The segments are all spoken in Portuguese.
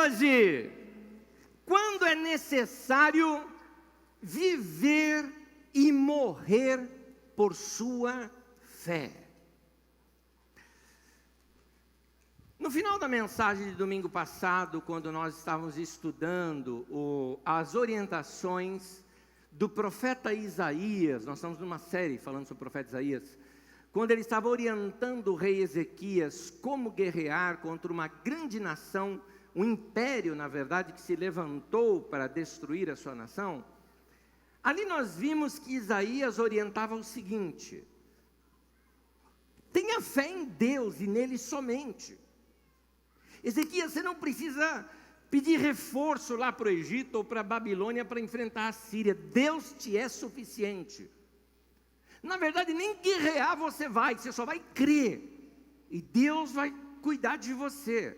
ênfase quando é necessário viver e morrer por sua fé. No final da mensagem de domingo passado, quando nós estávamos estudando as orientações do profeta Isaías, nós estamos numa série falando sobre o profeta Isaías, quando ele estava orientando o rei Ezequias como guerrear contra uma grande nação, um império, na verdade, que se levantou para destruir a sua nação, ali nós vimos que Isaías orientava o seguinte: tenha fé em Deus e nele somente. Ezequias, você não precisa pedir reforço lá para o Egito ou para a Babilônia para enfrentar a Síria. Deus te é suficiente. Na verdade, nem guerrear você só vai crer. E Deus vai cuidar de você.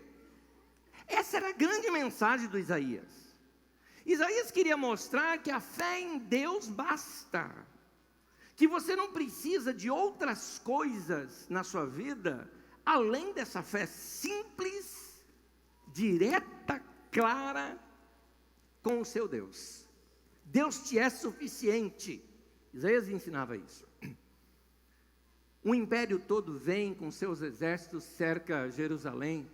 Essa era a grande mensagem do Isaías. Isaías queria mostrar que a fé em Deus basta. Que você não precisa de outras coisas na sua vida, além dessa fé simples, direta, clara, com o seu Deus. Deus te é suficiente. Isaías ensinava isso. Um império todo vem com seus exércitos, cerca Jerusalém,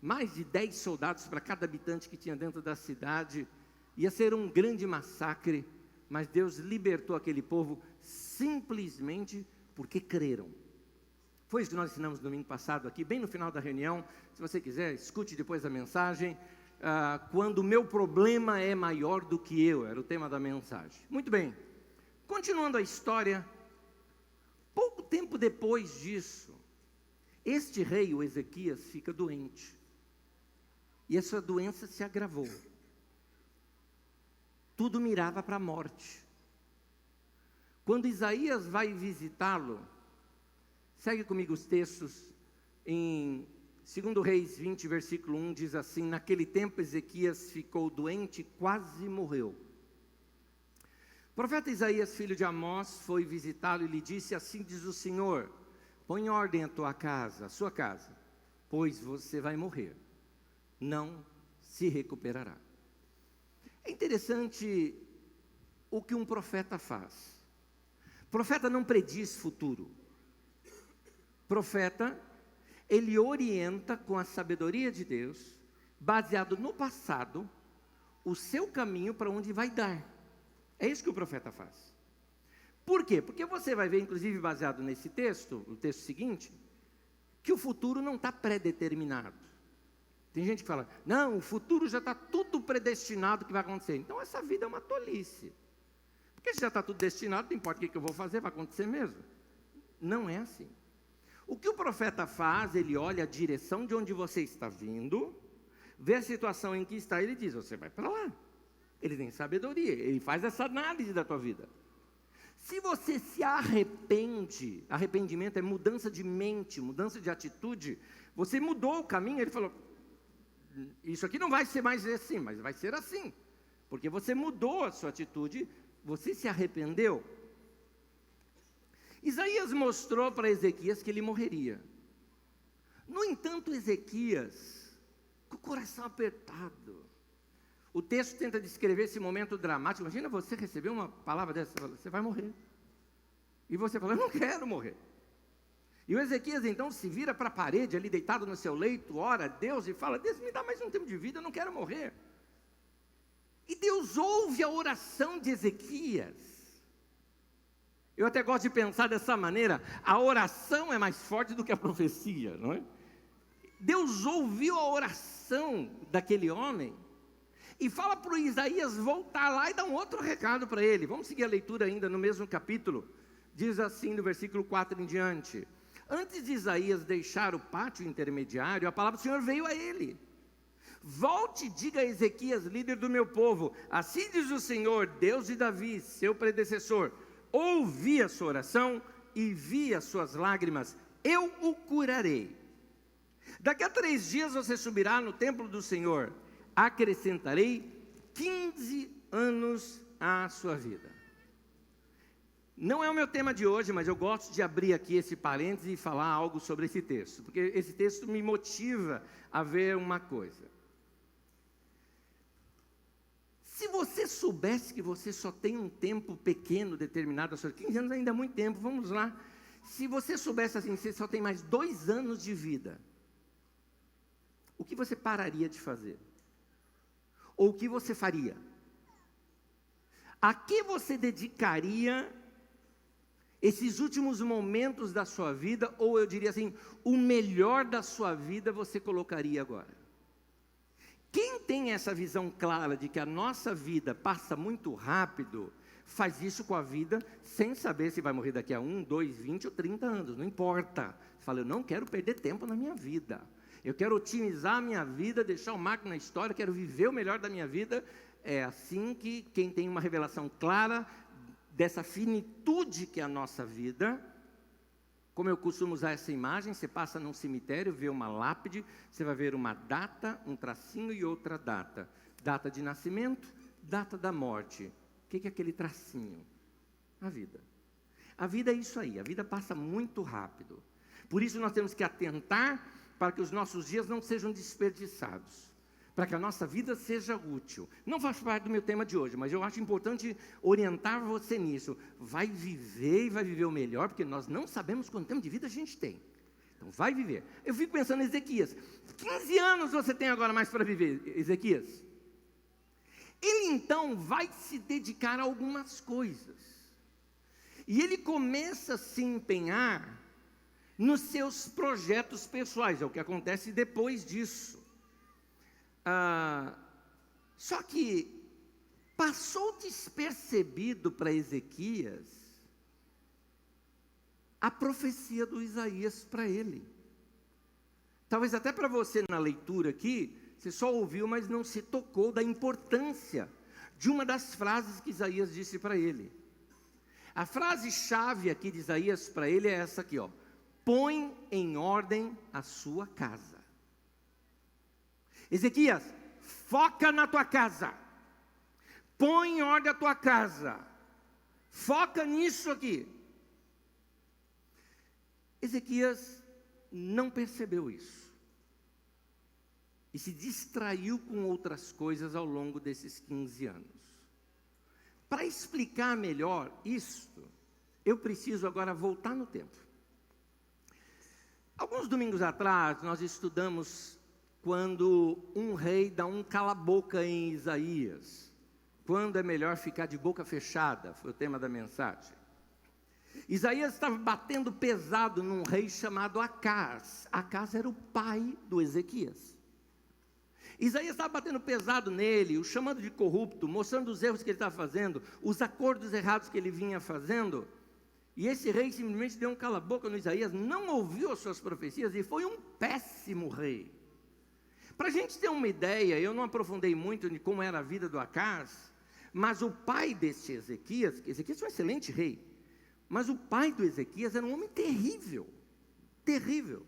mais de 10 soldados para cada habitante que tinha dentro da cidade. Ia ser um grande massacre, mas Deus libertou aquele povo simplesmente porque creram. Foi isso que nós ensinamos no domingo passado aqui, bem no final da reunião. Se você quiser, escute depois a mensagem. Quando o meu problema é maior do que eu, era o tema da mensagem. Muito bem, continuando a história, pouco tempo depois disso, este rei, o Ezequias, fica doente. E essa doença se agravou. Tudo mirava para a morte. Quando Isaías vai visitá-lo, segue comigo os textos, em 2 Reis 20, versículo 1, diz assim: naquele tempo Ezequias ficou doente e quase morreu. O profeta Isaías, filho de Amós, foi visitá-lo e lhe disse: assim diz o Senhor, põe em ordem a sua casa, pois você vai morrer, não se recuperará. É interessante o que um profeta faz. O profeta não prediz futuro. Profeta, ele orienta com a sabedoria de Deus, baseado no passado, o seu caminho para onde vai dar. É isso que o profeta faz. Por quê? Porque você vai ver, inclusive baseado nesse texto, o texto seguinte, que o futuro não está pré-determinado. Tem gente que fala, não, o futuro já está tudo predestinado que vai acontecer. Então essa vida é uma tolice. Porque se já está tudo destinado, não importa o que eu vou fazer, vai acontecer mesmo. Não é assim. O que o profeta faz, ele olha a direção de onde você está vindo, vê a situação em que está, ele diz, você vai para lá. Ele tem sabedoria, ele faz essa análise da tua vida. Se você se arrepende, arrependimento é mudança de mente, mudança de atitude, você mudou o caminho, ele falou, isso aqui não vai ser mais assim, mas vai ser assim, porque você mudou a sua atitude, você se arrependeu. Isaías mostrou para Ezequias que ele morreria. No entanto, Ezequias, com o coração apertado, o texto tenta descrever esse momento dramático. Imagina você receber uma palavra dessa, você vai morrer. E você fala, eu não quero morrer. E o Ezequias então se vira para a parede, ali deitado no seu leito, ora a Deus e fala, Deus me dá mais um tempo de vida, eu não quero morrer. E Deus ouve a oração de Ezequias. Eu até gosto de pensar dessa maneira, a oração é mais forte do que a profecia, não é? Deus ouviu a oração daquele homem e fala para o Isaías voltar lá e dar um outro recado para ele. Vamos seguir a leitura ainda no mesmo capítulo. Diz assim no versículo 4 em diante: antes de Isaías deixar o pátio intermediário, a palavra do Senhor veio a ele. Volte e diga a Ezequias, líder do meu povo, assim diz o Senhor, Deus de Davi, seu predecessor, ouvi a sua oração e vi as suas lágrimas, eu o curarei. Daqui a 3 dias você subirá no templo do Senhor, acrescentarei 15 anos à sua vida. Não é o meu tema de hoje, mas eu gosto de abrir aqui esse parênteses e falar algo sobre esse texto, porque esse texto me motiva a ver uma coisa. Se você soubesse que você só tem um tempo pequeno determinado, 15 anos ainda é muito tempo, vamos lá. Se você soubesse assim, você só tem mais 2 anos de vida, o que você pararia de fazer? Ou o que você faria? A que você dedicaria esses últimos momentos da sua vida, ou eu diria assim, o melhor da sua vida você colocaria agora? Quem tem essa visão clara de que a nossa vida passa muito rápido, faz isso com a vida sem saber se vai morrer daqui a 1, 2, 20 ou 30 anos, não importa. Você fala, eu não quero perder tempo na minha vida. Eu quero otimizar a minha vida, deixar o marco na história, quero viver o melhor da minha vida. É assim que quem tem uma revelação clara dessa finitude que é a nossa vida, como eu costumo usar essa imagem, você passa num cemitério, vê uma lápide, você vai ver uma data, um tracinho e outra data. Data de nascimento, data da morte. O que é aquele tracinho? A vida. A vida é isso aí, a vida passa muito rápido. Por isso nós temos que atentar para que os nossos dias não sejam desperdiçados, para que a nossa vida seja útil. Não faz parte do meu tema de hoje, mas eu acho importante orientar você nisso. Vai viver e vai viver o melhor, porque nós não sabemos quanto tempo de vida a gente tem. Então vai viver. Eu fico pensando em Ezequias. 15 anos você tem agora mais para viver, Ezequias. Ele então vai se dedicar a algumas coisas. E ele começa a se empenhar nos seus projetos pessoais. É o que acontece depois disso. Só que passou despercebido para Ezequias a profecia do Isaías para ele. Talvez até para você na leitura aqui, você só ouviu, mas não se tocou da importância de uma das frases que Isaías disse para ele. A frase-chave aqui de Isaías para ele é essa aqui, ó. Põe em ordem a sua casa. Ezequias, foca na tua casa. Põe em ordem a tua casa. Foca nisso aqui. Ezequias não percebeu isso. E se distraiu com outras coisas ao longo desses 15 anos. Para explicar melhor isto, eu preciso agora voltar no tempo. Alguns domingos atrás, nós estudamos quando um rei dá um cala-boca em Isaías. Quando é melhor ficar de boca fechada, foi o tema da mensagem. Isaías estava batendo pesado num rei chamado Acaz. Acaz era o pai do Ezequias. Isaías estava batendo pesado nele, o chamando de corrupto, mostrando os erros que ele estava fazendo, os acordos errados que ele vinha fazendo. E esse rei simplesmente deu um cala-boca no Isaías, não ouviu as suas profecias e foi um péssimo rei. Para a gente ter uma ideia, eu não aprofundei muito de como era a vida do Acaz, mas o pai desse Ezequias foi um excelente rei, mas o pai do Ezequias era um homem terrível, terrível.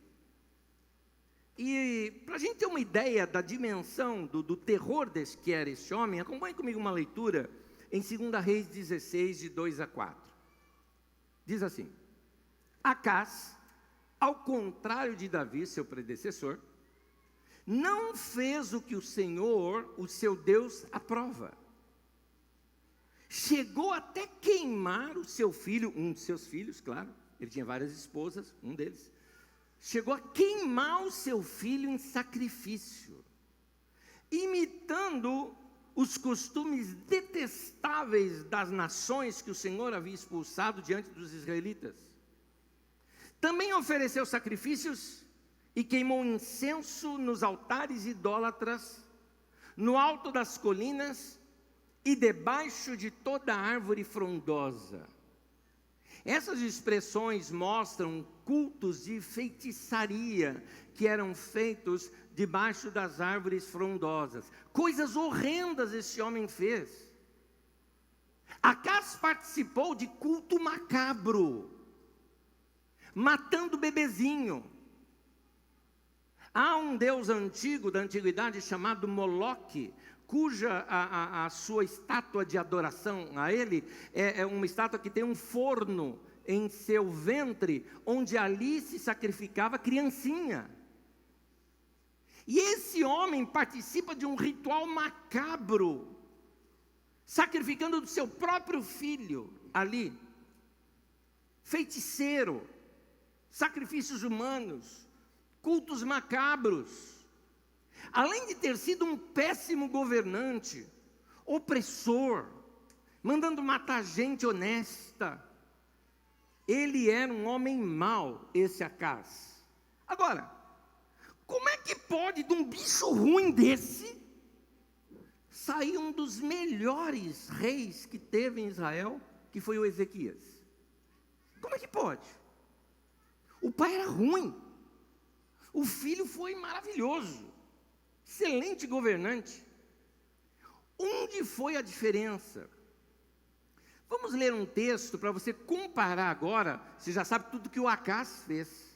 E para a gente ter uma ideia da dimensão do terror desse que era esse homem, acompanhe comigo uma leitura em 2 Reis 16, de 2 a 4. Diz assim: Acaz, ao contrário de Davi, seu predecessor, não fez o que o Senhor, o seu Deus, aprova. Chegou até queimar o seu filho, um de seus filhos, claro, ele tinha várias esposas, um deles. Chegou a queimar o seu filho em sacrifício, imitando os costumes detestáveis das nações que o Senhor havia expulsado diante dos israelitas. Também ofereceu sacrifícios e queimou incenso nos altares idólatras, no alto das colinas e debaixo de toda árvore frondosa. Essas expressões mostram cultos de feitiçaria que eram feitos debaixo das árvores frondosas. Coisas horrendas esse homem fez. Acaz participou de culto macabro, matando bebezinho. Há um deus antigo da antiguidade chamado Moloque, cuja a sua estátua de adoração a ele é uma estátua que tem um forno em seu ventre, onde ali se sacrificava criancinha. E esse homem participa de um ritual macabro, sacrificando do seu próprio filho ali, feiticeiro, sacrifícios humanos, cultos macabros. Além de ter sido um péssimo governante, opressor, mandando matar gente honesta, ele era um homem mau, esse Acás. Agora, como é que pode de um bicho ruim desse sair um dos melhores reis que teve em Israel, que foi o Ezequias? Como é que pode? O pai era ruim, o filho foi maravilhoso, excelente governante. Onde foi a diferença? Vamos ler um texto para você comparar agora. Você já sabe tudo que o Acás fez.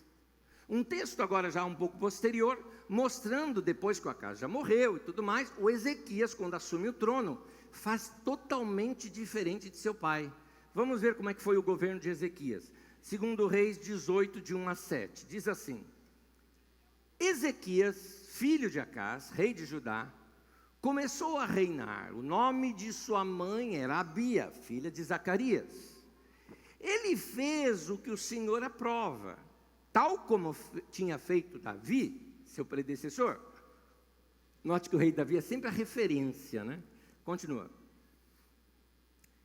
Um texto agora já um pouco posterior, mostrando depois que o Acás já morreu e tudo mais, o Ezequias, quando assume o trono, faz totalmente diferente de seu pai. Vamos ver como é que foi o governo de Ezequias. Segundo Reis 18, de 1 a 7, diz assim: Ezequias, filho de Acás, rei de Judá, começou a reinar. O nome de sua mãe era Abia, filha de Zacarias. Ele fez o que o Senhor aprova, tal como tinha feito Davi, seu predecessor. Note que o rei Davi é sempre a referência, né? Continua.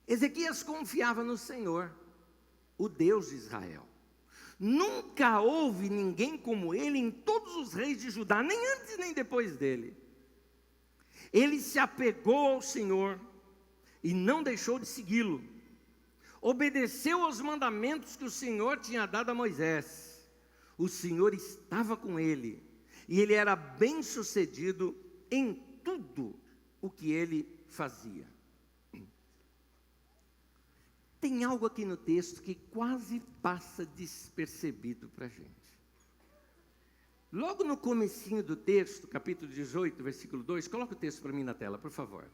Ezequias confiava no Senhor, o Deus de Israel. Nunca houve ninguém como ele em todos os reis de Judá, nem antes nem depois dele. Ele se apegou ao Senhor e não deixou de segui-lo. Obedeceu aos mandamentos que o Senhor tinha dado a Moisés. O Senhor estava com ele e ele era bem-sucedido em tudo o que ele fazia. Tem algo aqui no texto que quase passa despercebido para a gente. Logo no comecinho do texto, capítulo 18, versículo 2, coloca o texto para mim na tela, por favor.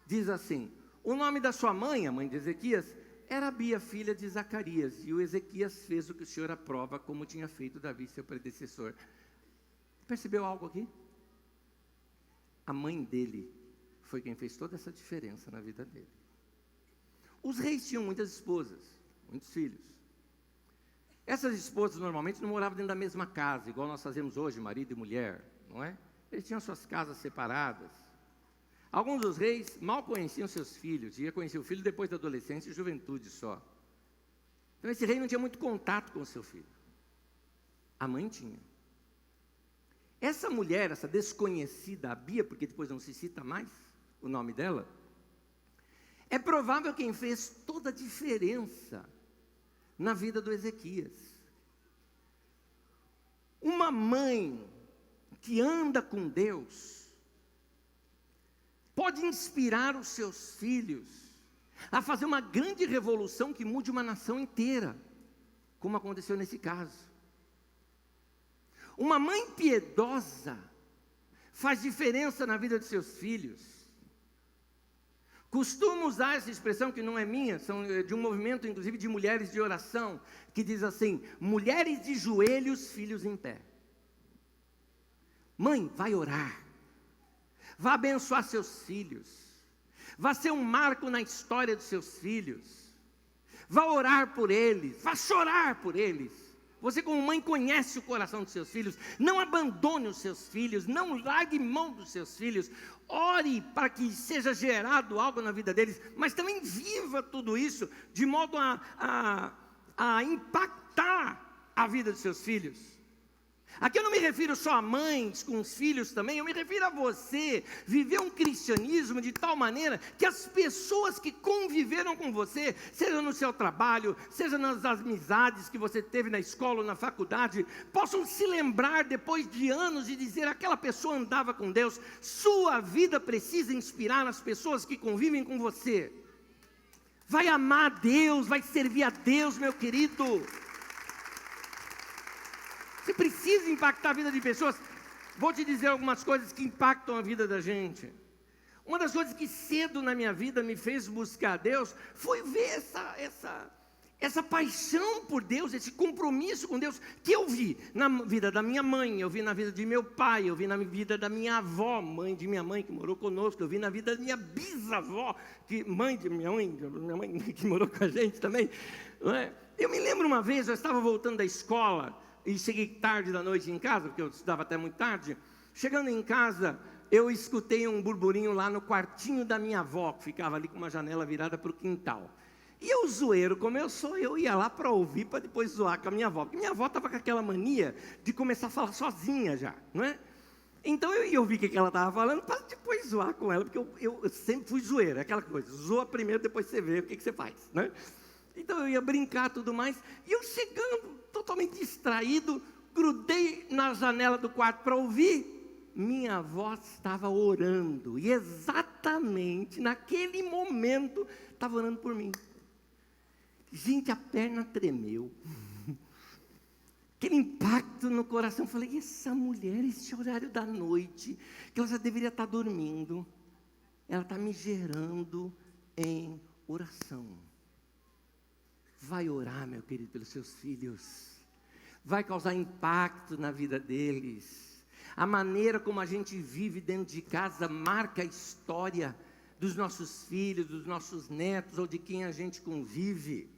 Diz assim: o nome da sua mãe, a mãe de Ezequias, era Abia, filha de Zacarias, e o Ezequias fez o que o Senhor aprova, como tinha feito Davi, seu predecessor. Percebeu algo aqui? A mãe dele foi quem fez toda essa diferença na vida dele. Os reis tinham muitas esposas, muitos filhos. Essas esposas normalmente não moravam dentro da mesma casa, igual nós fazemos hoje, marido e mulher, não é? Eles tinham suas casas separadas. Alguns dos reis mal conheciam seus filhos, ia conhecer o filho depois da adolescência e juventude só. Então esse rei não tinha muito contato com o seu filho. A mãe tinha. Essa mulher, essa desconhecida Abia, porque depois não se cita mais o nome dela, é provável quem fez toda a diferença na vida do Ezequias. Uma mãe que anda com Deus pode inspirar os seus filhos a fazer uma grande revolução que mude uma nação inteira, como aconteceu nesse caso. Uma mãe piedosa faz diferença na vida de seus filhos. Costumo usar essa expressão que não é minha, são de um movimento inclusive de mulheres de oração, que diz assim: mulheres de joelhos, filhos em pé. Mãe, vai orar, vai abençoar seus filhos, vai ser um marco na história dos seus filhos, vai orar por eles, vai chorar por eles. Você como mãe conhece o coração dos seus filhos. Não abandone os seus filhos, não largue mão dos seus filhos. Ore para que seja gerado algo na vida deles, mas também viva tudo isso de modo a impactar a vida dos seus filhos. Aqui eu não me refiro só a mães com os filhos também, eu me refiro a você viver um cristianismo de tal maneira que as pessoas que conviveram com você, seja no seu trabalho, seja nas amizades que você teve na escola ou na faculdade, possam se lembrar depois de anos e dizer: aquela pessoa andava com Deus. Sua vida precisa inspirar as pessoas que convivem com você. Vai amar a Deus, vai servir a Deus, meu querido. Você precisa impactar a vida de pessoas. Vou te dizer algumas coisas que impactam a vida da gente. Uma das coisas que cedo na minha vida me fez buscar a Deus foi ver essa paixão por Deus, esse compromisso com Deus, que eu vi na vida da minha mãe, eu vi na vida de meu pai, eu vi na vida da minha avó, mãe de minha mãe, que morou conosco, eu vi na vida da minha bisavó, mãe de minha mãe, que morou com a gente também. Não é? Eu me lembro uma vez, eu estava voltando da escola, e cheguei tarde da noite em casa, porque eu estudava até muito tarde. Chegando em casa, eu escutei um burburinho lá no quartinho da minha avó, que ficava ali com uma janela virada para o quintal. E eu, zoeiro como eu sou, eu ia lá para ouvir, para depois zoar com a minha avó. Porque minha avó estava com aquela mania de começar a falar sozinha já, não é? Então eu ia ouvir o que ela estava falando, para depois zoar com ela, porque eu sempre fui zoeiro, aquela coisa, zoa primeiro, depois você vê o que você faz, né? Então eu ia brincar e tudo mais, e eu chegando, totalmente distraído, grudei na janela do quarto para ouvir, minha avó estava orando, e exatamente naquele momento, estava orando por mim. Gente, a perna tremeu. Aquele impacto no coração. Eu falei, essa mulher, esse horário da noite, que ela já deveria estar dormindo, ela está me gerando em oração. Vai orar, meu querido, pelos seus filhos. Vai causar impacto na vida deles. A maneira como a gente vive dentro de casa marca a história dos nossos filhos, dos nossos netos, ou de quem a gente convive.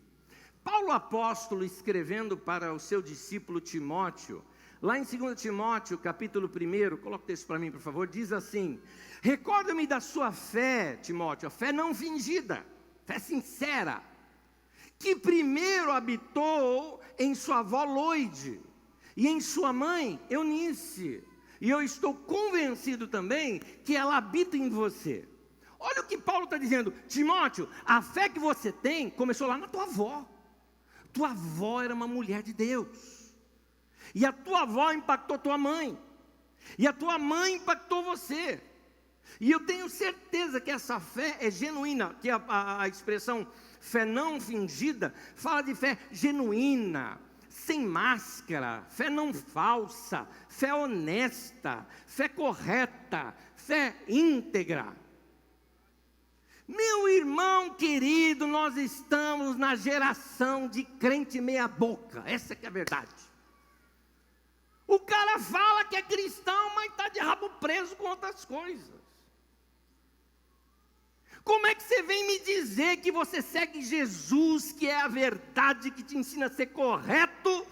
Paulo apóstolo, escrevendo para o seu discípulo Timóteo, lá em 2 Timóteo, capítulo 1, coloca o texto para mim, por favor, diz assim: recorda-me da sua fé, Timóteo, a fé não fingida, fé sincera, que primeiro habitou em sua avó Loide, e em sua mãe Eunice, e eu estou convencido também que ela habita em você. Olha o que Paulo está dizendo, Timóteo, a fé que você tem começou lá na tua avó. Tua avó era uma mulher de Deus, e a tua avó impactou tua mãe, e a tua mãe impactou você, e eu tenho certeza que essa fé é genuína, que a expressão fé não fingida, fala de fé genuína, sem máscara, fé não falsa, fé honesta, fé correta, fé íntegra. Meu irmão querido, nós estamos na geração de crente meia boca, essa que é a verdade. O cara fala que é cristão, mas está de rabo preso com outras coisas. Como é que você vem me dizer que você segue Jesus, que é a verdade, que te ensina a ser correto,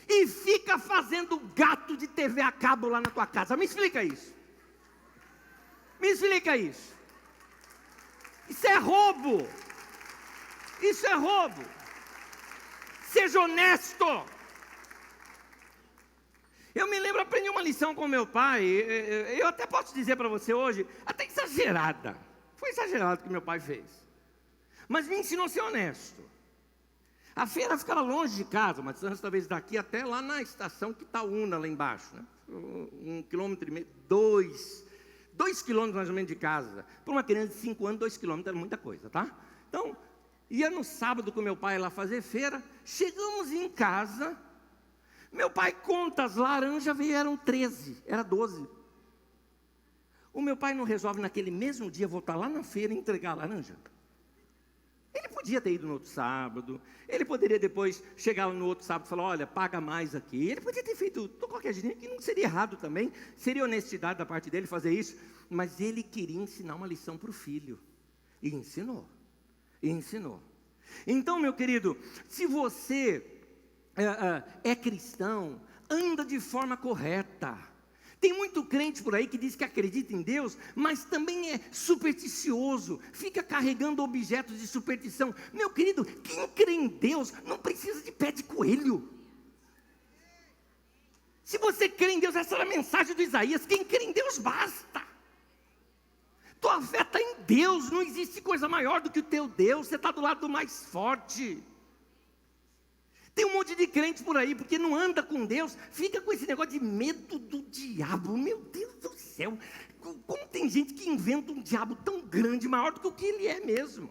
e fica fazendo gato de TV a cabo lá na tua casa? Me explica isso. Me explica isso. Isso é roubo. Isso é roubo. Seja honesto. Eu me lembro, aprendi uma lição com meu pai. Eu até posso dizer para você hoje, até exagerada. Foi exagerado o que meu pai fez. Mas me ensinou a ser honesto. A feira ficava longe de casa, uma distância talvez daqui até lá na estação Quitaúna, lá embaixo, né? 1,5 km, 2 quilômetros mais ou menos de casa. Para uma criança de 5 anos, 2 quilômetros era muita coisa, tá? Então, ia no sábado com meu pai lá fazer feira, chegamos em casa, meu pai conta as laranjas, vieram 13, era 12. O meu pai não resolve naquele mesmo dia voltar lá na feira e entregar a laranja? Ele podia ter ido no outro sábado, ele poderia depois chegar no outro sábado e falar, olha, paga mais aqui. Ele podia ter feito de qualquer jeito, que não seria errado também, seria honestidade da parte dele fazer isso, mas ele queria ensinar uma lição para o filho, e ensinou, Então, meu querido, se você é cristão, anda de forma correta. Tem muito crente por aí que diz que acredita em Deus, mas também é supersticioso, fica carregando objetos de superstição. Meu querido, quem crê em Deus não precisa de pé de coelho. Se você crê em Deus, essa era a mensagem do Isaías, quem crê em Deus basta. Tua fé está em Deus, não existe coisa maior do que o teu Deus, você está do lado do mais forte. Tem um monte de crente por aí, porque não anda com Deus, fica com esse negócio de medo do diabo. Meu Deus do céu, como tem gente que inventa um diabo tão grande, maior do que o que ele é mesmo.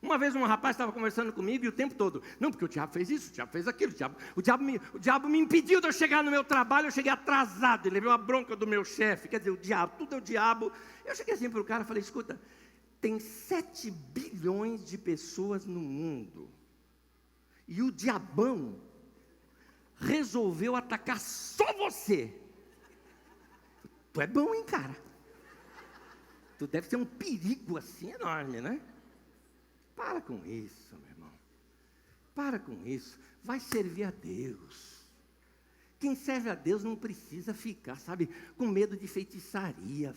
Uma vez um rapaz estava conversando comigo e o tempo todo, não, porque o diabo fez isso, o diabo fez aquilo, o diabo me impediu de eu chegar no meu trabalho, eu cheguei atrasado, ele levei uma bronca do meu chefe, quer dizer, o diabo, tudo é o diabo. Eu cheguei assim para o cara e falei, escuta, tem 7 bilhões de pessoas no mundo. e o diabão resolveu atacar só você. Tu é bom, hein, cara? Tu deve ser um perigo assim enorme, né? Para com isso, meu irmão. Para com isso. Vai servir a Deus. Quem serve a Deus não precisa ficar, sabe, com medo de feitiçaria,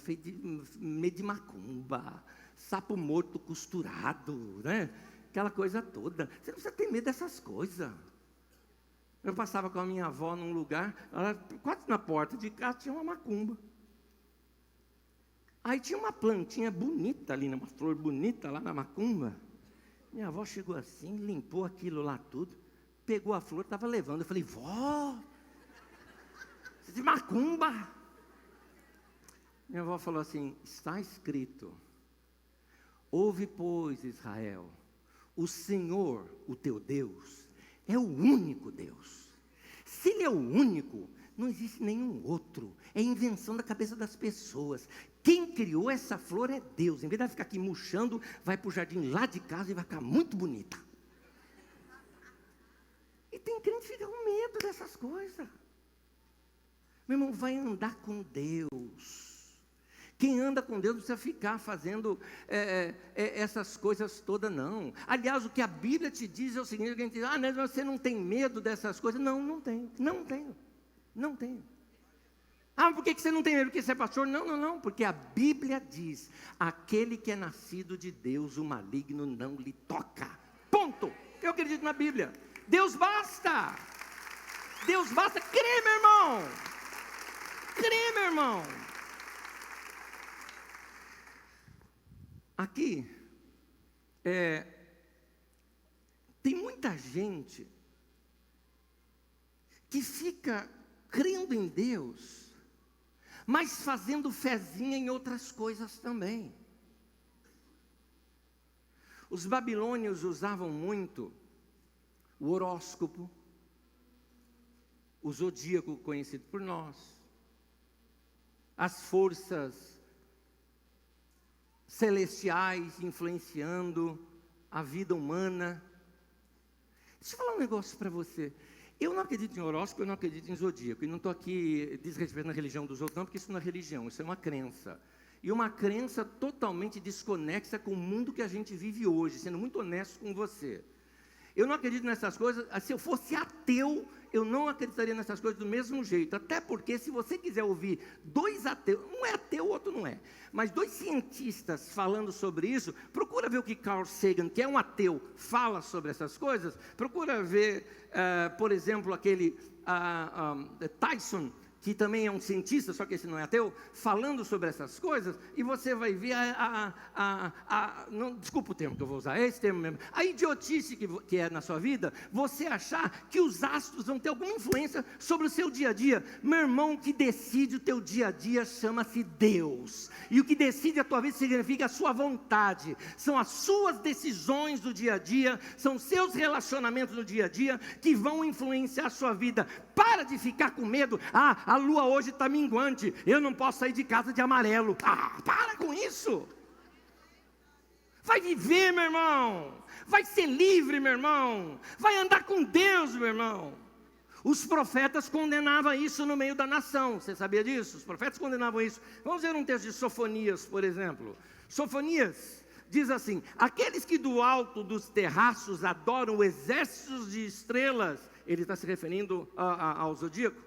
medo de macumba, sapo morto costurado, né? Aquela coisa toda. Você não precisa ter medo dessas coisas. Eu passava com a minha avó num lugar, quase na porta de casa tinha uma macumba. Aí tinha uma plantinha bonita ali, uma flor bonita lá na macumba. Minha avó chegou assim, limpou aquilo lá tudo, pegou a flor, estava levando. Eu falei, vó, você de macumba. Minha avó falou assim, está escrito, ouve, pois, Israel, o Senhor, o teu Deus, é o único Deus. Se Ele é o único, não existe nenhum outro. É invenção da cabeça das pessoas. Quem criou essa flor é Deus. Em vez de ela ficar aqui murchando, vai para o jardim lá de casa e vai ficar muito bonita. E tem crente que fica com medo dessas coisas. Meu irmão, vai andar com Deus. Quem anda com Deus não precisa ficar fazendo essas coisas todas, não. Aliás, o que a Bíblia te diz é o seguinte: alguém diz, mas você não tem medo dessas coisas? Não, não tenho. Não tenho. Por que você não tem medo? Porque você é pastor? Não, porque a Bíblia diz, aquele que é nascido de Deus, o maligno não lhe toca. Ponto. Eu acredito na Bíblia. Deus basta. Deus basta. Crê, meu irmão. Crê, meu irmão. Aqui, tem muita gente que fica crendo em Deus, mas fazendo fezinha em outras coisas também. Os babilônios usavam muito o horóscopo, o zodíaco conhecido por nós, as forças celestiais influenciando a vida humana. Deixa eu falar um negócio para você. Eu não acredito em horóscopo, eu não acredito em zodíaco. E não estou aqui desrespeitando a religião dos outros, não, porque isso não é religião, isso é uma crença. E uma crença totalmente desconexa com o mundo que a gente vive hoje, sendo muito honesto com você. Eu não acredito nessas coisas. Se eu fosse ateu, eu não acreditaria nessas coisas do mesmo jeito. Até porque, se você quiser ouvir dois ateus, um é ateu, o outro não é, mas dois cientistas falando sobre isso, procura ver o que Carl Sagan, que é um ateu, fala sobre essas coisas. Procura ver, por exemplo, aquele Tyson, que também é um cientista, só que esse não é ateu, falando sobre essas coisas, e você vai ver não, desculpa o termo que eu vou usar, é esse termo mesmo, a idiotice que é na sua vida, você achar que os astros vão ter alguma influência sobre o seu dia a dia. Meu irmão, o que decide o teu dia a dia chama-se Deus, e o que decide a tua vida significa a sua vontade, são as suas decisões do dia a dia, são seus relacionamentos no dia a dia, que vão influenciar a sua vida. Para de ficar com medo, a lua hoje está minguante, eu não posso sair de casa de amarelo. Para com isso. Vai viver, meu irmão. Vai ser livre, meu irmão. Vai andar com Deus, meu irmão. Os profetas condenavam isso no meio da nação. Você sabia disso? Os profetas condenavam isso. Vamos ver um texto de Sofonias, por exemplo. Sofonias diz assim: aqueles que do alto dos terraços adoram exércitos de estrelas. Ele está se referindo ao zodíaco.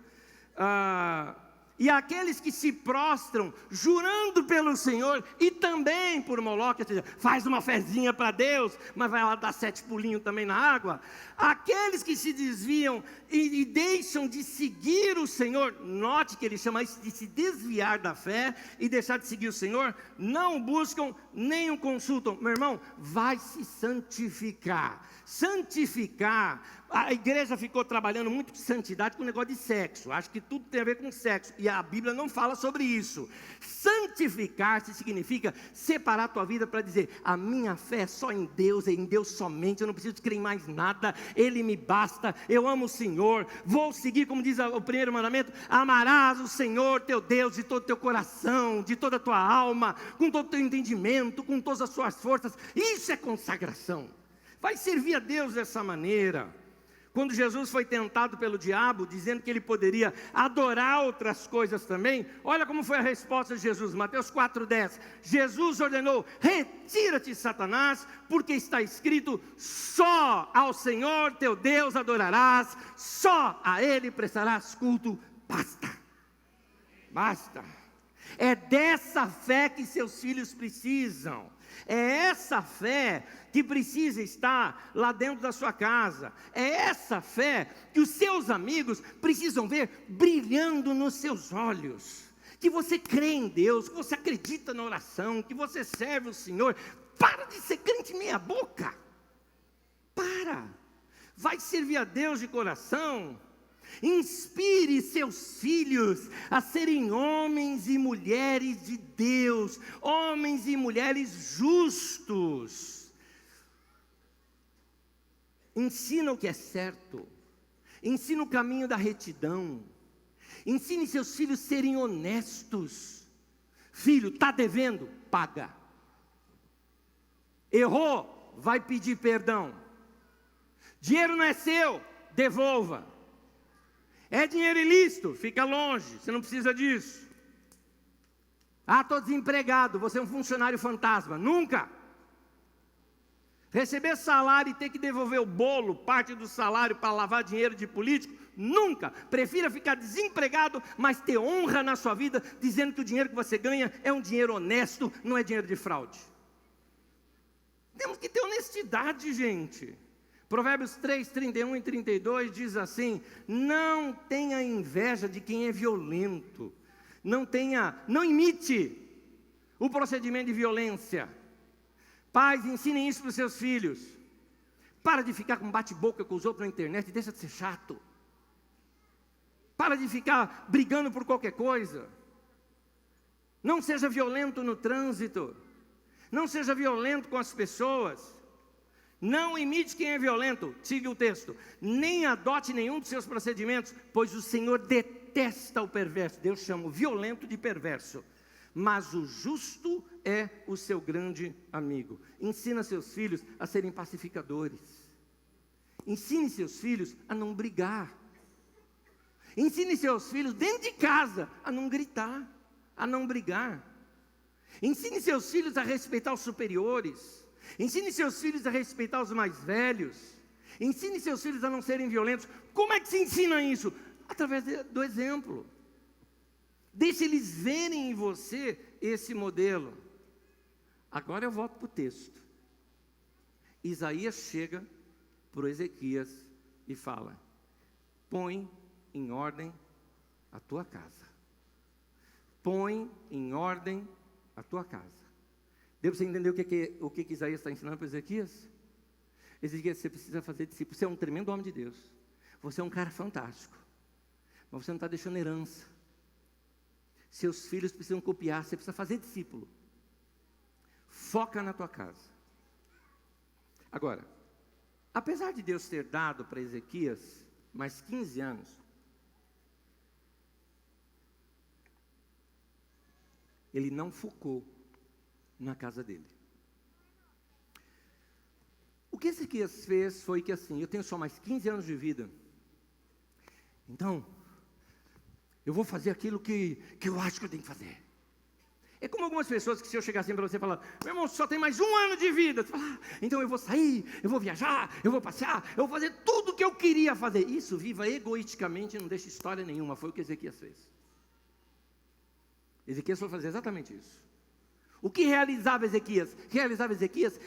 E aqueles que se prostram, jurando pelo Senhor, e também por Moloque, ou seja, faz uma fezinha para Deus, mas vai lá dar 7 pulinhos também na água. Aqueles que se desviam e deixam de seguir o Senhor, note que ele chama isso de se desviar da fé, e deixar de seguir o Senhor, não o buscam, nem o consultam. Meu irmão, vai se santificar. Santificar, a igreja ficou trabalhando muito com santidade com o negócio de sexo, acho que tudo tem a ver com sexo, e a Bíblia não fala sobre isso. Santificar-se significa separar a tua vida para dizer, a minha fé é só em Deus, é em Deus somente, eu não preciso crer em mais nada, Ele me basta, eu amo o Senhor, vou seguir, como diz o primeiro mandamento, amarás o Senhor teu Deus de todo o teu coração, de toda a tua alma, com todo o teu entendimento, com todas as suas forças. Isso é consagração. Vai servir a Deus dessa maneira. quando Jesus foi tentado pelo diabo, dizendo que ele poderia adorar outras coisas também, olha como foi a resposta de Jesus, Mateus 4,10. Jesus ordenou: retira-te, Satanás, porque está escrito: só ao Senhor teu Deus adorarás, só a Ele prestarás culto. Basta, basta. É dessa fé que seus filhos precisam. É essa fé que precisa estar lá dentro da sua casa. É essa fé que os seus amigos precisam ver brilhando nos seus olhos. Que você crê em Deus, que você acredita na oração, que você serve o Senhor. Para de ser crente meia boca. Para. Vai servir a Deus de coração. Inspire seus filhos a serem homens e mulheres de Deus, homens e mulheres justos. Ensina o que é certo, ensina o caminho da retidão, ensine seus filhos a serem honestos. Filho, está devendo? Paga. Errou? Vai pedir perdão. Dinheiro não é seu? Devolva. É dinheiro ilícito? Fica longe, você não precisa disso. Ah, estou desempregado, você é um funcionário fantasma. Nunca. Receber salário e ter que devolver o bolo, parte do salário para lavar dinheiro de político? Nunca. Prefira ficar desempregado, mas ter honra na sua vida, dizendo que o dinheiro que você ganha é um dinheiro honesto, não é dinheiro de fraude. Temos que ter honestidade, gente. Provérbios 3, 31 e 32 diz assim: não tenha inveja de quem é violento, não imite o procedimento de violência. Pais, ensinem isso para os seus filhos. Para de ficar com bate-boca com os outros na internet, deixa de ser chato. Para de ficar brigando por qualquer coisa. Não seja violento no trânsito, não seja violento com as pessoas. Não imite quem é violento, siga o texto. Nem adote nenhum dos seus procedimentos, pois o Senhor detesta o perverso. Deus chama o violento de perverso. Mas o justo é o seu grande amigo. Ensina seus filhos a serem pacificadores. Ensine seus filhos a não brigar. Ensine seus filhos dentro de casa a não gritar, a não brigar. Ensine seus filhos a respeitar os superiores. Ensine seus filhos a respeitar os mais velhos. Ensine seus filhos a não serem violentos. Como é que se ensina isso? Através do exemplo. Deixe eles verem em você esse modelo. Agora eu volto para o texto. Isaías chega para o Ezequias e fala: põe em ordem a tua casa. Põe em ordem a tua casa. Deu para você entender o que Isaías está ensinando para Ezequias? Ezequias, você precisa fazer discípulo. Você é um tremendo homem de Deus. Você é um cara fantástico. Mas você não está deixando herança. Seus filhos precisam copiar. Você precisa fazer discípulo. Foca na tua casa. Agora, apesar de Deus ter dado para Ezequias mais 15 anos, ele não focou na casa dele. O que Ezequias fez foi que assim: eu tenho só mais 15 anos de vida, então eu vou fazer aquilo que eu acho que eu tenho que fazer. É como algumas pessoas que, se eu chegar assim para você e falar: meu irmão, só tem mais 1 ano de vida, você fala: então eu vou sair, eu vou viajar, eu vou passear, eu vou fazer tudo o que eu queria fazer. Isso, viva egoisticamente e não deixe história nenhuma. Foi o que Ezequias fez. Ezequias foi fazer exatamente isso. O que realizava Ezequias?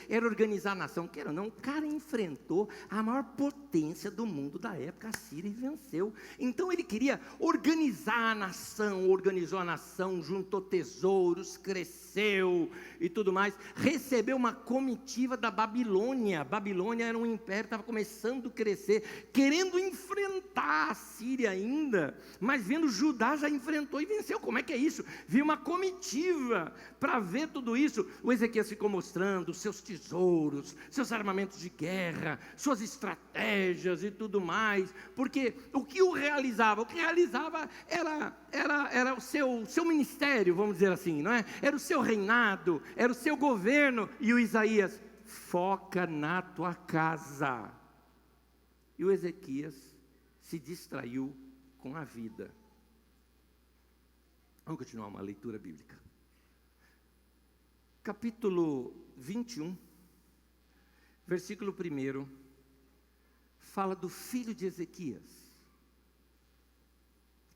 Era organizar a nação. Quero não, o cara enfrentou a maior potência do mundo da época, a Síria, e venceu. Então ele queria organizar a nação, organizou a nação, juntou tesouros, cresceu e tudo mais. Recebeu uma comitiva da Babilônia. Babilônia era um império, estava começando a crescer, querendo enfrentar a Síria ainda, mas vendo Judá já enfrentou e venceu. Como é que é isso? Viu uma comitiva para ver tudo isso. O Ezequias ficou mostrando seus tesouros, seus armamentos de guerra, suas estratégias e tudo mais, porque o que o realizava? O que realizava era o seu ministério, vamos dizer assim, não é? Era o seu reinado, era o seu governo. E o Isaías: foca na tua casa. e o Ezequias se distraiu com a vida. Vamos continuar uma leitura bíblica. Capítulo 21, versículo 1, fala do filho de Ezequias.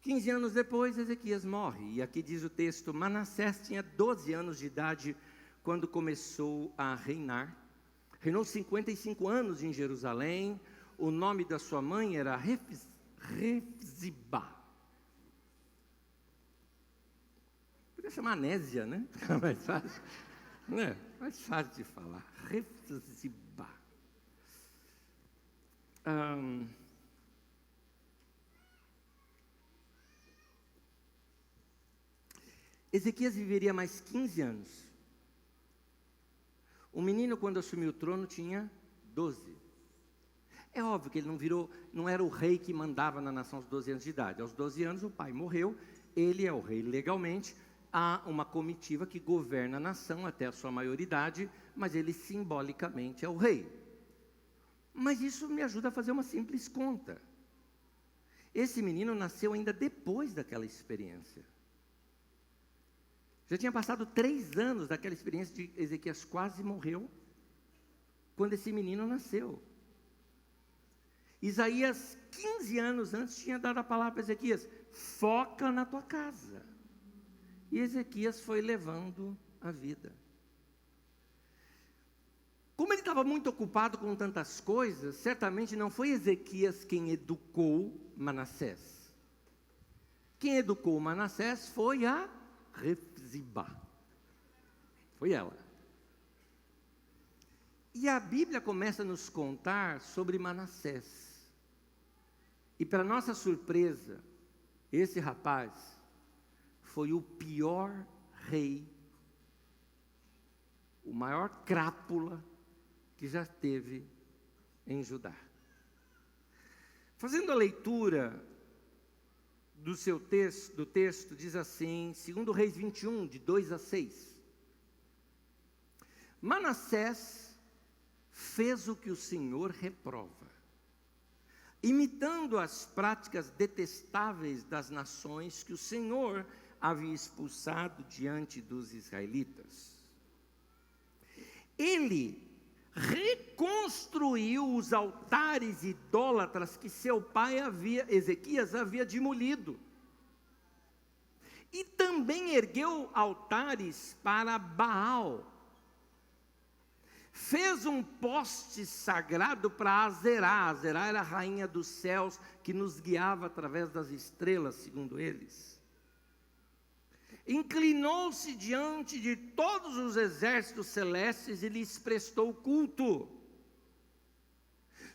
15 anos depois, Ezequias morre, e aqui diz o texto: Manassés tinha 12 anos de idade quando começou a reinar. Reinou 55 anos em Jerusalém. O nome da sua mãe era Refzibá. Podia chamar Anésia, né? Fica mais fácil. Né? Mais fácil de falar. Refzibá. Ezequias viveria mais 15 anos. O menino, quando assumiu o trono, tinha 12. É óbvio que ele não era o rei que mandava na nação aos 12 anos de idade. Aos 12 anos o pai morreu, ele é o rei legalmente. Há uma comitiva que governa a nação até a sua maioridade, mas ele simbolicamente é o rei. Mas isso me ajuda a fazer uma simples conta. Esse menino nasceu ainda depois daquela experiência. Já tinha passado 3 anos daquela experiência de Ezequias quase morreu, quando esse menino nasceu. Isaías, 15 anos antes, tinha dado a palavra para Ezequias: foca na tua casa. E Ezequias foi levando a vida. Como ele estava muito ocupado com tantas coisas, certamente não foi Ezequias quem educou Manassés. Quem educou Manassés foi a Refzibá. Foi ela. E a Bíblia começa a nos contar sobre Manassés. E para nossa surpresa, esse rapaz foi o pior rei, o maior crápula que já teve em Judá. Fazendo a leitura do texto, diz assim, 2 Reis 21, de 2 a 6. Manassés fez o que o Senhor reprova, imitando as práticas detestáveis das nações que o Senhor havia expulsado diante dos israelitas. Ele reconstruiu os altares idólatras que seu pai Ezequias havia demolido. E também ergueu altares para Baal. Fez um poste sagrado para Azerá. Azerá era a rainha dos céus que nos guiava através das estrelas, segundo eles. Inclinou-se diante de todos os exércitos celestes e lhes prestou culto.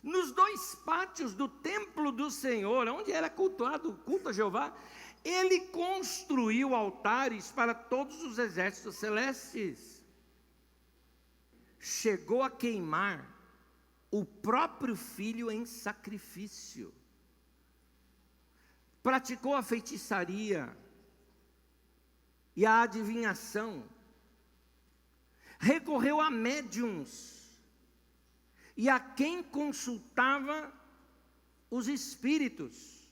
Nos 2 pátios do templo do Senhor, onde era cultuado o culto a Jeová, ele construiu altares para todos os exércitos celestes. Chegou a queimar o próprio filho em sacrifício. Praticou a feitiçaria e a adivinhação, recorreu a médiuns e a quem consultava os espíritos,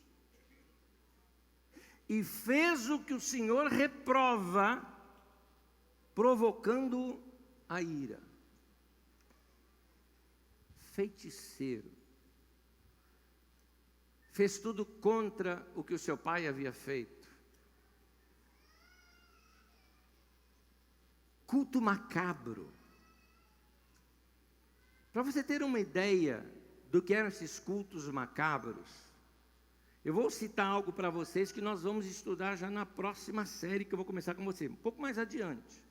e fez o que o Senhor reprova, provocando a ira. Feiticeiro, fez tudo contra o que o seu pai havia feito. Culto macabro. Para você ter uma ideia do que eram esses cultos macabros, eu vou citar algo para vocês que nós vamos estudar já na próxima série, que eu vou começar com você, um pouco mais adiante.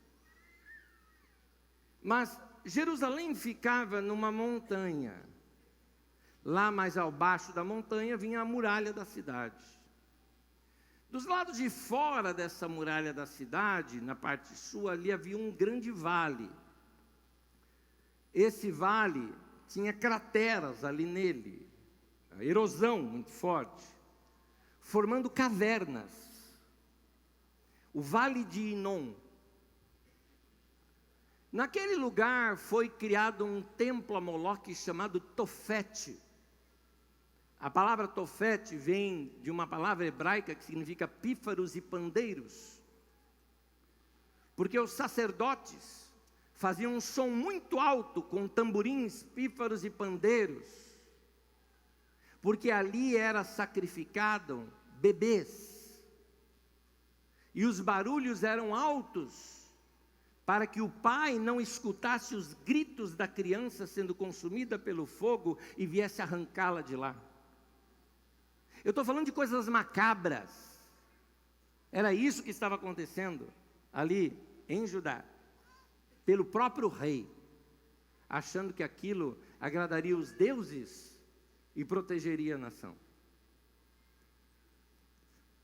Mas Jerusalém ficava numa montanha. Lá mais ao baixo da montanha vinha a muralha da cidade. Dos lados de fora dessa muralha da cidade, na parte sul, ali havia um grande vale. Esse vale tinha crateras ali nele, a erosão muito forte, formando cavernas. O Vale de Inom. Naquele lugar foi criado um templo a Moloque chamado Tofete. A palavra tofete vem de uma palavra hebraica que significa pífaros e pandeiros. Porque os sacerdotes faziam um som muito alto com tamborins, pífaros e pandeiros. Porque ali era sacrificado bebês. E os barulhos eram altos, para que o pai não escutasse os gritos da criança sendo consumida pelo fogo e viesse arrancá-la de lá. Eu estou falando de coisas macabras. Era isso que estava acontecendo ali em Judá, pelo próprio rei, achando que aquilo agradaria os deuses e protegeria a nação.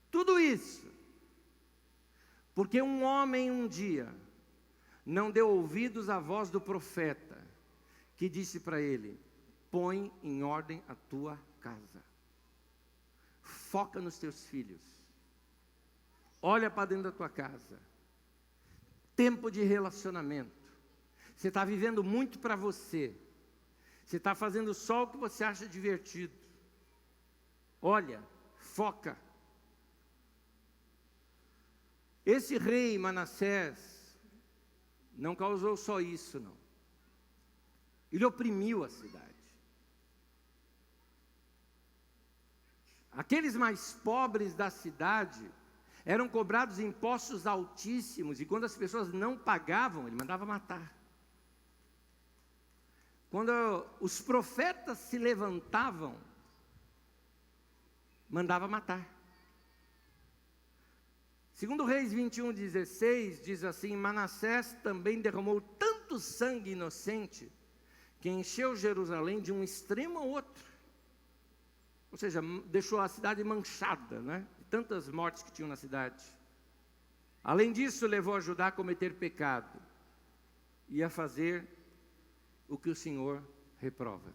Tudo isso porque um homem um dia não deu ouvidos à voz do profeta, que disse para ele: põe em ordem a tua casa, foca nos teus filhos, olha para dentro da tua casa, tempo de relacionamento, você está vivendo muito para você está fazendo só o que você acha divertido, olha, foca. Esse rei Manassés não causou só isso, não. Ele oprimiu a cidade. Aqueles mais pobres da cidade eram cobrados impostos altíssimos, e quando as pessoas não pagavam, ele mandava matar. Quando os profetas se levantavam, mandava matar. Segundo Reis 21:16, diz assim: Manassés também derramou tanto sangue inocente, que encheu Jerusalém de um extremo ao outro. Ou seja, deixou a cidade manchada, né? De tantas mortes que tinham na cidade. Além disso, levou a Judá a cometer pecado e a fazer o que o Senhor reprova.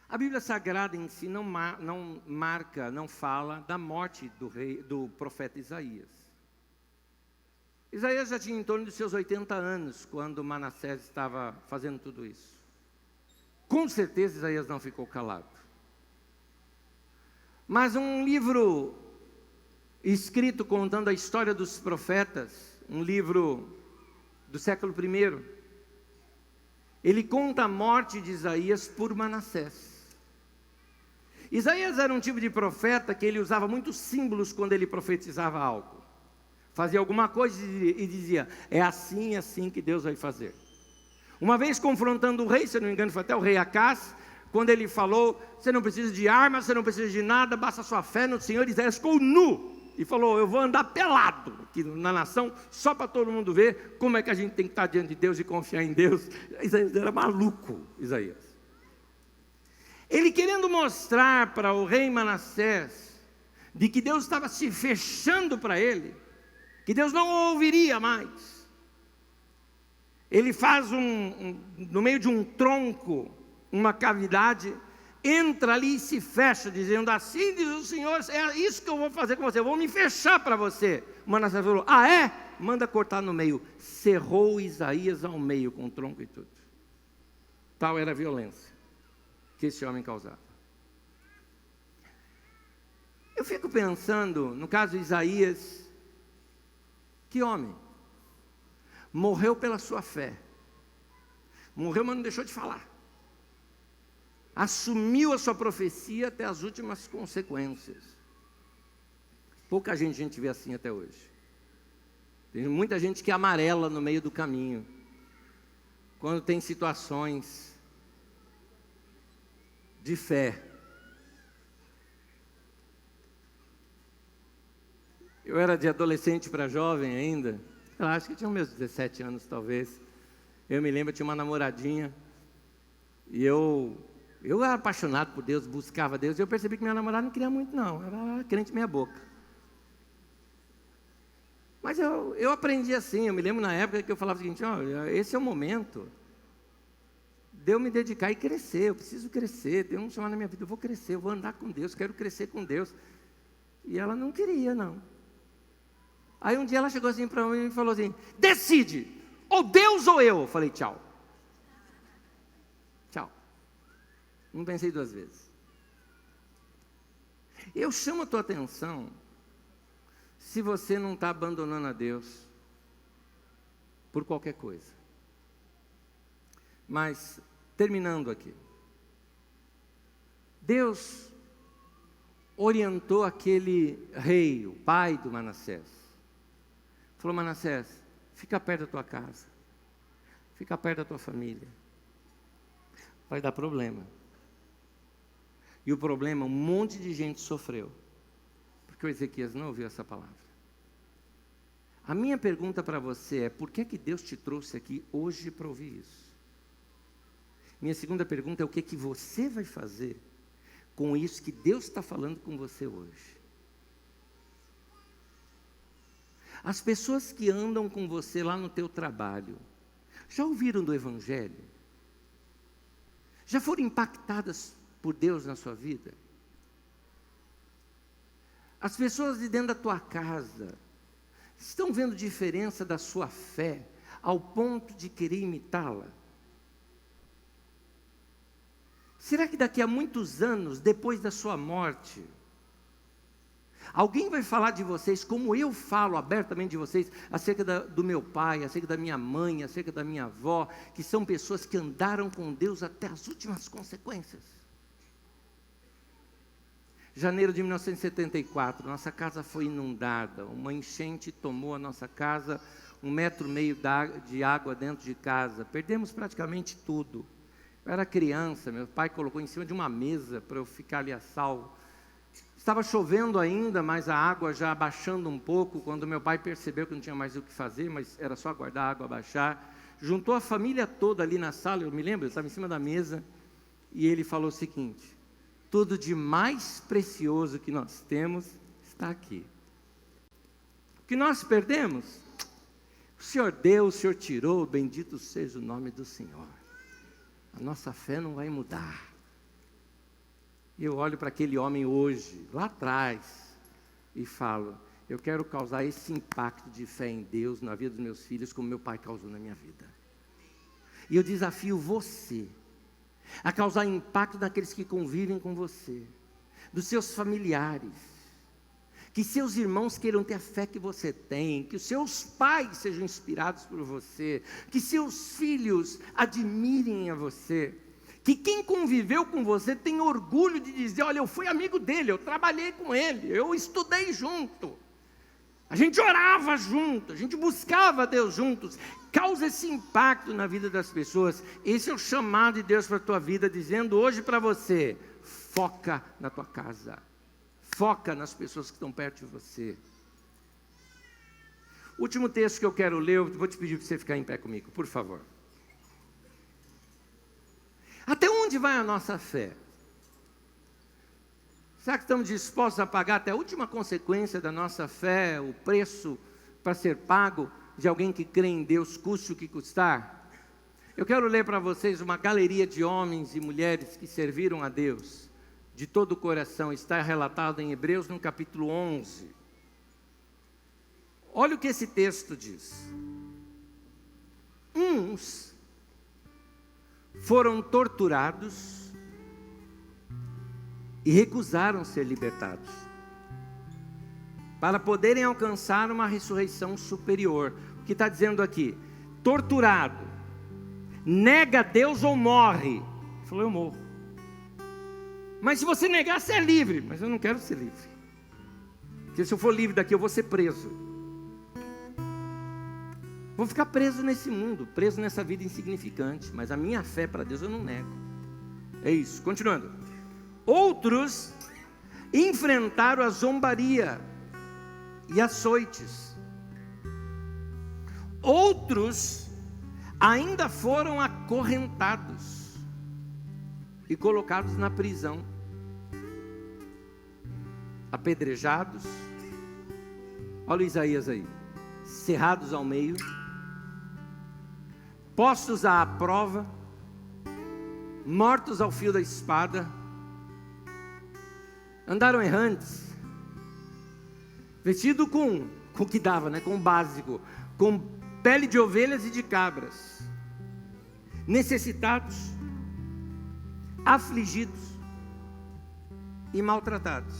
A Bíblia Sagrada em si não marca, não fala da morte do profeta Isaías. Isaías já tinha em torno de seus 80 anos, quando Manassés estava fazendo tudo isso. Com certeza Isaías não ficou calado. Mas um livro escrito contando a história dos profetas, um livro do século I, ele conta a morte de Isaías por Manassés. Isaías era um tipo de profeta que ele usava muitos símbolos quando ele profetizava algo. Fazia alguma coisa e dizia: é assim que Deus vai fazer. Uma vez confrontando o rei, se não me engano foi até o rei Acás, quando ele falou: você não precisa de armas, você não precisa de nada, basta a sua fé no Senhor. Isaías ficou nu e falou: eu vou andar pelado aqui na nação, só para todo mundo ver como é que a gente tem que estar diante de Deus e confiar em Deus. Isaías era maluco, Isaías. Ele querendo mostrar para o rei Manassés de que Deus estava se fechando para ele, que Deus não o ouviria mais. Ele faz no meio de um tronco, uma cavidade, entra ali e se fecha, dizendo: assim diz o Senhor, é isso que eu vou fazer com você, eu vou me fechar para você. Manassés falou: ah é? Manda cortar no meio. Cerrou Isaías ao meio, com o tronco e tudo. Tal era a violência que esse homem causava. Eu fico pensando, no caso de Isaías, que homem, morreu pela sua fé, morreu, mas não deixou de falar, assumiu a sua profecia até as últimas consequências. Pouca gente vê assim até hoje. Tem muita gente que amarela no meio do caminho, quando tem situações de fé. Eu era de adolescente para jovem ainda, eu acho que tinha meus 17 anos talvez. Eu me lembro, eu tinha uma namoradinha, e eu era apaixonado por Deus, buscava Deus, e eu percebi que minha namorada não queria muito não, era crente meia boca. Mas eu aprendi assim, eu me lembro na época que eu falava o seguinte: olha, esse é o momento de eu me dedicar e crescer, eu preciso crescer, Deus me chamar na minha vida, eu vou crescer, eu vou andar com Deus, quero crescer com Deus. E ela não queria não. Aí um dia ela chegou assim para mim e falou assim: decide, ou Deus ou eu. Eu falei: tchau. Tchau. Não pensei duas vezes. Eu chamo a tua atenção se você não está abandonando a Deus por qualquer coisa. Mas, terminando aqui. Deus orientou aquele rei, o pai do Manassés. Falou: Manassés, fica perto da tua casa. Fica perto da tua família. Vai dar problema. E o problema, um monte de gente sofreu. Porque o Ezequias não ouviu essa palavra. A minha pergunta para você é: por que Deus te trouxe aqui hoje para ouvir isso? Minha segunda pergunta é: o que você vai fazer com isso que Deus está falando com você hoje? As pessoas que andam com você lá no teu trabalho, já ouviram do Evangelho? Já foram impactadas por Deus na sua vida? As pessoas de dentro da tua casa estão vendo diferença da sua fé ao ponto de querer imitá-la? Será que daqui a muitos anos, depois da sua morte, alguém vai falar de vocês como eu falo abertamente de vocês, acerca do meu pai, acerca da minha mãe, acerca da minha avó, que são pessoas que andaram com Deus até as últimas consequências? Janeiro de 1974, nossa casa foi inundada, uma enchente tomou a nossa casa, 1,5 metros de água dentro de casa, perdemos praticamente tudo. Eu era criança, meu pai colocou em cima de uma mesa para eu ficar ali a salvo. Estava chovendo ainda, mas a água já abaixando um pouco, quando meu pai percebeu que não tinha mais o que fazer, mas era só aguardar a água abaixar. Juntou a família toda ali na sala, eu me lembro, eu estava em cima da mesa, e ele falou o seguinte: tudo de mais precioso que nós temos está aqui. O que nós perdemos, o Senhor deu, o Senhor tirou, bendito seja o nome do Senhor. A nossa fé não vai mudar. E eu olho para aquele homem hoje, lá atrás, e falo: eu quero causar esse impacto de fé em Deus na vida dos meus filhos, como meu pai causou na minha vida. E eu desafio você a causar impacto naqueles que convivem com você, dos seus familiares, que seus irmãos queiram ter a fé que você tem, que os seus pais sejam inspirados por você, que seus filhos admirem a você, que quem conviveu com você tenha orgulho de dizer: olha, eu fui amigo dele, eu trabalhei com ele, eu estudei junto, a gente orava junto, a gente buscava Deus juntos. Causa esse impacto na vida das pessoas. Esse é o chamado de Deus para a tua vida, dizendo hoje para você: foca na tua casa, foca nas pessoas que estão perto de você. Último texto que eu quero ler, eu vou te pedir para você ficar em pé comigo, por favor. Até onde vai a nossa fé? Será que estamos dispostos a pagar até a última consequência da nossa fé, o preço para ser pago de alguém que crê em Deus, custe o que custar? Eu quero ler para vocês uma galeria de homens e mulheres que serviram a Deus de todo o coração. Está relatado em Hebreus no capítulo 11. Olha o que esse texto diz. Uns foram torturados e recusaram ser libertados, para poderem alcançar uma ressurreição superior. O que está dizendo aqui? Torturado, nega Deus ou morre. Ele falou: eu morro. Mas se você negar, você é livre. Mas eu não quero ser livre, porque se eu for livre daqui, eu vou ser preso. Vou ficar preso nesse mundo, preso nessa vida insignificante. Mas a minha fé para Deus eu não nego. É isso, continuando. Outros enfrentaram a zombaria e açoites. Outros ainda foram acorrentados e colocados na prisão, apedrejados. Olha o Isaías aí: cerrados ao meio, postos à prova, mortos ao fio da espada, andaram errantes, vestido com o que dava, com o básico, com pele de ovelhas e de cabras, necessitados, afligidos e maltratados.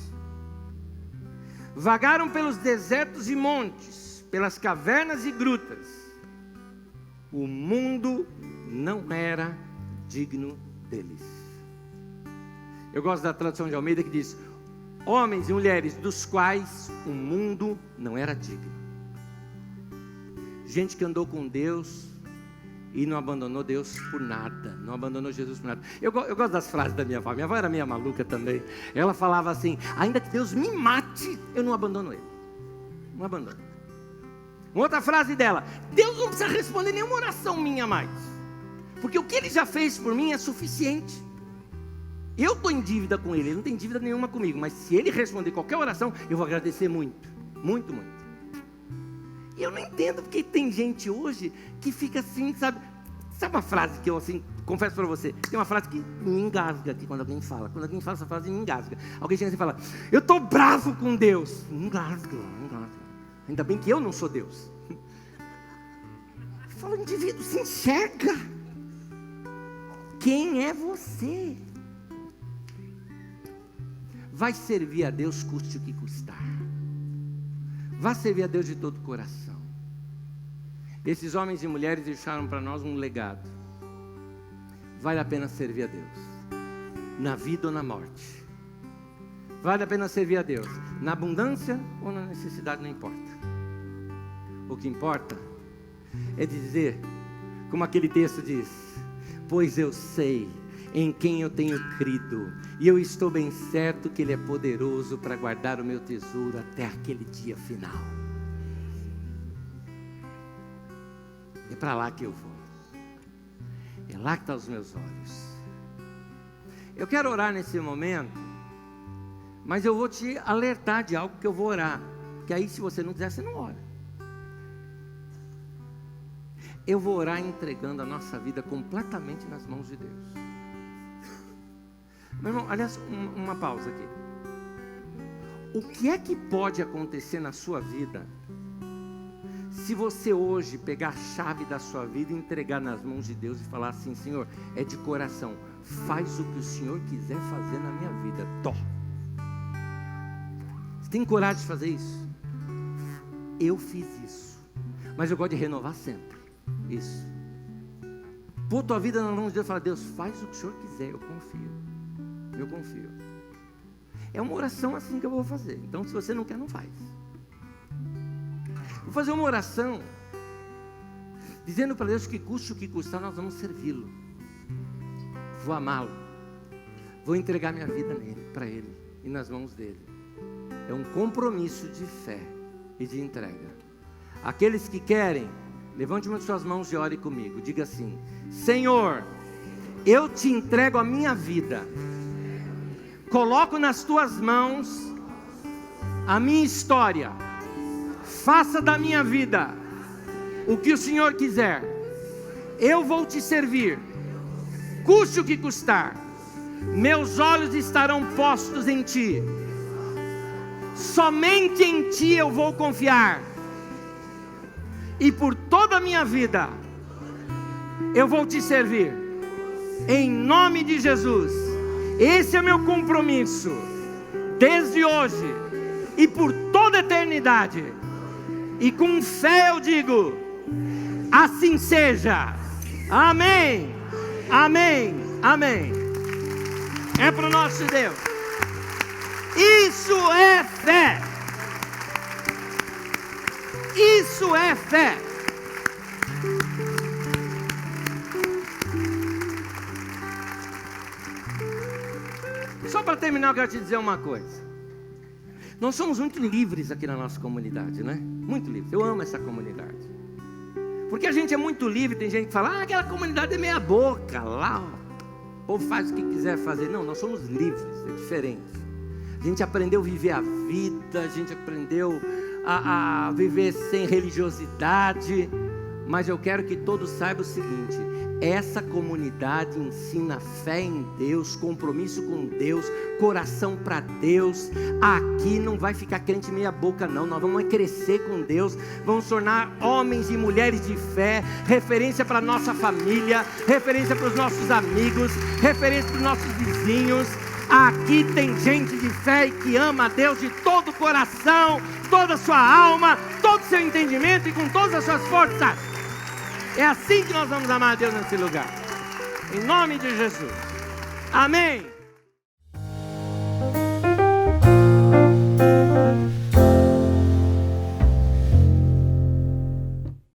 Vagaram pelos desertos e montes, pelas cavernas e grutas. O mundo não era digno deles. Eu gosto da tradução de Almeida que diz: homens e mulheres dos quais o mundo não era digno. Gente que andou com Deus e não abandonou Deus por nada, não abandonou Jesus por nada. Eu gosto das frases da minha avó. Minha avó era meio maluca também. Ela falava assim: ainda que Deus me mate, eu não abandono Ele. Não abandono. Uma outra frase dela: Deus não precisa responder nenhuma oração minha mais, porque o que Ele já fez por mim é suficiente. Eu estou em dívida com Ele, Ele não tem dívida nenhuma comigo, mas se Ele responder qualquer oração, eu vou agradecer muito, muito, muito. E eu não entendo porque tem gente hoje que fica assim, sabe uma frase que eu assim, confesso para você, tem uma frase que me engasga aqui quando alguém fala. Quando alguém fala essa frase, me engasga. Alguém chega assim e fala: eu estou bravo com Deus. Engasga. Ainda bem que eu não sou Deus. Fala, indivíduo, se enxerga. Quem é você? Vai servir a Deus, custe o que custar. Vai servir a Deus de todo o coração. Esses homens e mulheres deixaram para nós um legado. Vale a pena servir a Deus, na vida ou na morte. Vale a pena servir a Deus, na abundância ou na necessidade, não importa. O que importa é dizer, como aquele texto diz: pois eu sei em quem eu tenho crido, e eu estou bem certo que Ele é poderoso para guardar o meu tesouro até aquele dia final. É para lá que eu vou. É lá que estão os meus olhos. Eu quero orar nesse momento, mas eu vou te alertar de algo que eu vou orar, que aí se você não quiser, você não ora. Eu vou orar entregando a nossa vida completamente nas mãos de Deus. Meu irmão, aliás, uma pausa aqui. O que é que pode acontecer na sua vida se você hoje pegar a chave da sua vida e entregar nas mãos de Deus e falar assim: Senhor, é de coração, faz o que o Senhor quiser fazer na minha vida. Você tem coragem de fazer isso? Eu fiz isso, mas eu gosto de renovar sempre. Isso. Pôr tua vida nas mãos de Deus e falar: Deus, faz o que o Senhor quiser, eu confio. Eu confio. É uma oração assim que eu vou fazer. Então, se você não quer, não faz. Vou fazer uma oração dizendo para Deus que custe o que custar, nós vamos servi-lo. Vou amá-lo. Vou entregar minha vida nele, para Ele e nas mãos dele. É um compromisso de fé e de entrega. Aqueles que querem, levante uma de suas mãos e ore comigo. Diga assim: Senhor, eu te entrego a minha vida. Coloco nas tuas mãos a minha história. Faça da minha vida o que o Senhor quiser. Eu vou te servir, custe o que custar. Meus olhos estarão postos em Ti. Somente em Ti eu vou confiar. E por toda a minha vida eu vou te servir. Em nome de Jesus. Esse é meu compromisso, desde hoje e por toda a eternidade. E com fé eu digo: assim seja. Amém, amém, amém. É para o nosso Deus. Isso é fé. Isso é fé. Só para terminar, eu quero te dizer uma coisa. Nós somos muito livres aqui na nossa comunidade, né? Muito livres. Eu amo essa comunidade. Porque a gente é muito livre. Tem gente que fala: aquela comunidade é meia boca. Lá o povo faz o que quiser fazer. Não, nós somos livres. É diferente. A gente aprendeu a viver a vida. A gente aprendeu a viver sem religiosidade. Mas eu quero que todos saibam o seguinte: Essa comunidade ensina fé em Deus, compromisso com Deus, coração para Deus. Aqui não vai ficar crente meia boca não, nós vamos crescer com Deus, vamos tornar homens e mulheres de fé, referência para a nossa família, referência para os nossos amigos, referência para os nossos vizinhos. Aqui tem gente de fé e que ama a Deus de todo o coração, toda a sua alma, todo o seu entendimento e com todas as suas forças. É assim que nós vamos amar a Deus nesse lugar. Em nome de Jesus. Amém.